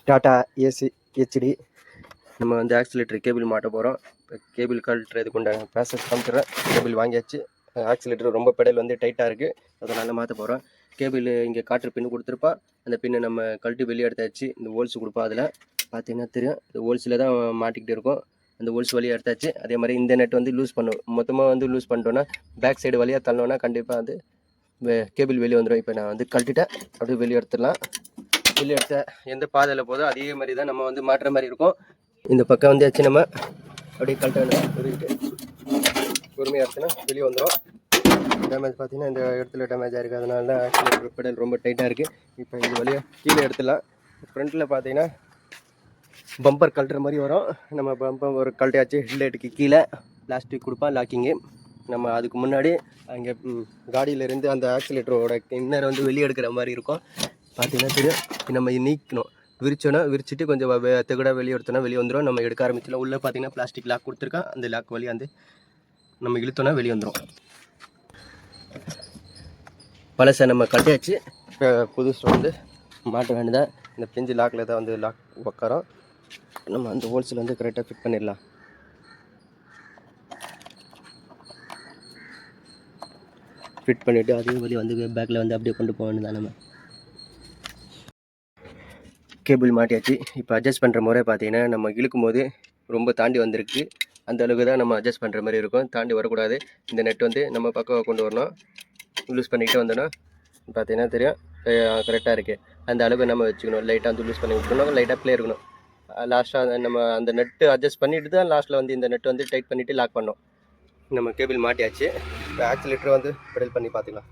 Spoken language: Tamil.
டாடா ஏசி ஹெச்டி நம்ம வந்து ஆக்சிலேட்டர் கேபிள் மாட்ட போகிறோம். இப்போ கேபிள் கழட்டுறதுக்கு உண்டான ப்ராசஸ் காமிச்சிடுறேன். கேபிள் வாங்கியாச்சு. ஆக்சிலேட்டர் ரொம்ப பெடல் வந்து டைட்டாக இருக்குது, அதனால் மாற்ற போகிறோம். கேபிள் இங்கே காற்று பின்னு கொடுத்துருப்பா, அந்த பின்னை நம்ம கழட்டி வெளியே எடுத்தாச்சு. இந்த ஹோல்ஸ் கொடுப்பா, அதில் பார்த்தீங்கன்னா தெரியும், இந்த ஹோல்ஸில் தான் மாட்டிக்கிட்டு இருக்கும். அந்த ஹோல்ஸ் வழியாக எடுத்தாச்சு. அதே மாதிரி இந்த நெட் வந்து லூஸ் பண்ணும். மொத்தமாக வந்து லூஸ் பண்ணிட்டோன்னா பேக் சைடு வழியாக தள்ளோன்னா கண்டிப்பாக வந்து கேபிள் வெளியே வந்துடும். இப்போ நான் வந்து கழட்டிட்டேன், அப்படியே வெளியே எடுத்துடலாம். வெளியே எடுத்த எந்த பாதையில் போதோ அதே மாதிரி தான் நம்ம வந்து மாட்டுற மாதிரி இருக்கும். இந்த பக்கம் வந்து நம்ம அப்படியே கழட்ட பொறுமையாக எடுத்துனா வெளியே வந்துடும். டேமேஜ் பார்த்தீங்கன்னா இந்த இடத்துல டேமேஜ் ஆகிருக்கு, அதனால தான் ஆக்சிலேட்டர் பெடல் ரொம்ப டைட்டாக இருக்குது. இப்போ இது வழியாக கீழே எடுத்துடலாம். ஃப்ரண்ட்டில் பார்த்தீங்கன்னா பம்பர் கழட்டுற மாதிரி வரும். நம்ம பம்பர் ஒரு கழட்டியாச்சு. ஹெட்லைட்டுக்கு கீழே பிளாஸ்டிக் கொடுப்பா லாக்கிங்கு. நம்ம அதுக்கு முன்னாடி அங்கே காடியிலேருந்து அந்த ஆக்சிலேட்டரோட இன்னரை வந்து வெளியே எடுக்கிற மாதிரி இருக்கும். பார்த்தீங்கன்னா தெரியும். நம்ம நீக்கணும், விரிச்சோன்னா விரிச்சிட்டு கொஞ்சம் தெகுடாக வெளியே எடுத்தோன்னா வெளியே வந்துடும். நம்ம எடுக்க ஆரம்பிச்சிடலாம். உள்ளே பார்த்தீங்கன்னா பிளாஸ்டிக் லாக் கொடுத்துருக்கேன், அந்த லாக் வழியாக வந்து நம்ம இழுத்தோன்னா வெளியே வந்துடும். பழசை நம்ம கட்டியாச்சு. இப்போ புதுசு வந்து மாட்ட வேண்டியதான். இந்த பிஞ்சு லாக்கில் தான் வந்து லாக் உட்காரோம். நம்ம அந்த ஹோல்ஸில் வந்து கரெக்டாக ஃபிட் பண்ணிடலாம். ஃபிட் பண்ணிவிட்டு அதே வழி வந்து பேக்கில் வந்து அப்படியே கொண்டு போக வேண்டியதான். நம்ம கேபிள் மாட்டியாச்சு. இப்போ அட்ஜஸ்ட் பண்ணுற முறை பார்த்தீங்கன்னா, நம்ம இழுக்கும் போது ரொம்ப தாண்டி வந்திருக்கு, அந்த அளவுக்கு தான் நம்ம அட்ஜஸ்ட் பண்ணுற மாதிரி இருக்கும். தாண்டி வரக்கூடாது. இந்த நெட் வந்து நம்ம பக்கம் கொண்டு வரணும். லூஸ் பண்ணிக்கிட்டே வந்தோன்னா பார்த்தீங்கன்னா தெரியும், கரெக்டாக இருக்குது. அந்த அளவுக்கு நம்ம வச்சுக்கணும். லைட்டாக வந்து லூஸ் பண்ணி விட்டுக்கணும், லைட்டாக ப்ளே இருக்கணும். லாஸ்ட்டாக நம்ம அந்த நெட்டு அட்ஜஸ்ட் பண்ணிவிட்டு தான் லாஸ்ட்டில் வந்து இந்த நெட் வந்து டைட் பண்ணிவிட்டு லாக் பண்ணோம். நம்ம கேபிள் மாட்டியாச்சு. இப்போ ஆக்சிலேட்டர் வந்து பெடல் பண்ணி பார்த்துக்கலாம்.